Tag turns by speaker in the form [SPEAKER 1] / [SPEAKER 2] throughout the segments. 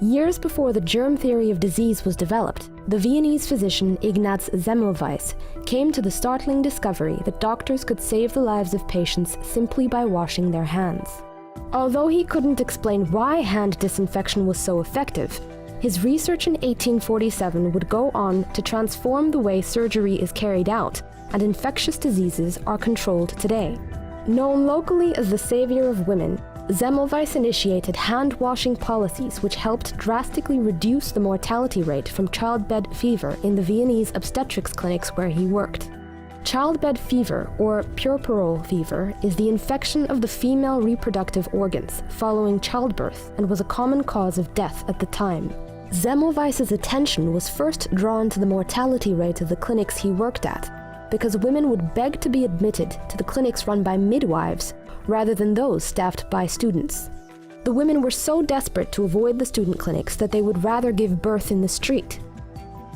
[SPEAKER 1] Years before the germ theory of disease was developed, the Viennese physician Ignaz Semmelweis came to the startling discovery that doctors could save the lives of patients simply by washing their hands. Although he couldn't explain why hand disinfection was so effective, his research in 1847 would go on to transform the way surgery is carried out and infectious diseases are controlled today. Known locally as the savior of women, Semmelweis initiated hand-washing policies which helped drastically reduce the mortality rate from childbed fever in the Viennese obstetrics clinics where he worked. Childbed fever, or puerperal fever, is the infection of the female reproductive organs following childbirth and was a common cause of death at the time. Semmelweis's attention was first drawn to the mortality rate of the clinics he worked at, because women would beg to be admitted to the clinics run by midwives rather than those staffed by students. The women were so desperate to avoid the student clinics that they would rather give birth in the street.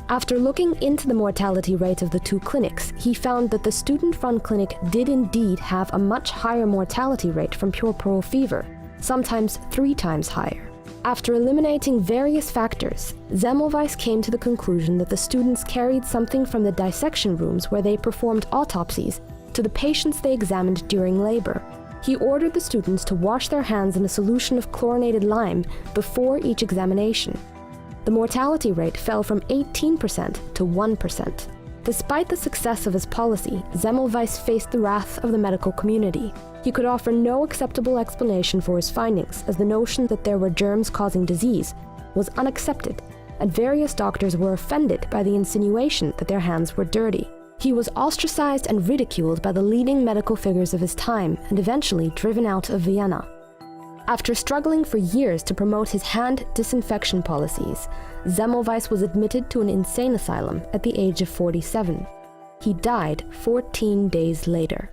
[SPEAKER 1] After looking into the mortality rate of the two clinics, he found that the student-run clinic did indeed have a much higher mortality rate from puerperal fever, sometimes 3 times higher. After eliminating various factors, Semmelweis came to the conclusion that the students carried something from the dissection rooms where they performed autopsies to the patients they examined during labor. He ordered the students to wash their hands in a solution of chlorinated lime before each examination. The mortality rate fell from 18% to 1%. Despite the success of his policy, Semmelweis faced the wrath of the medical community. He could offer no acceptable explanation for his findings, as the notion that there were germs causing disease was unaccepted, and various doctors were offended by the insinuation that their hands were dirty. He was ostracized and ridiculed by the leading medical figures of his time and eventually driven out of Vienna. After struggling for years to promote his hand disinfection policies, Semmelweis was admitted to an insane asylum at the age of 47. He died 14 days later.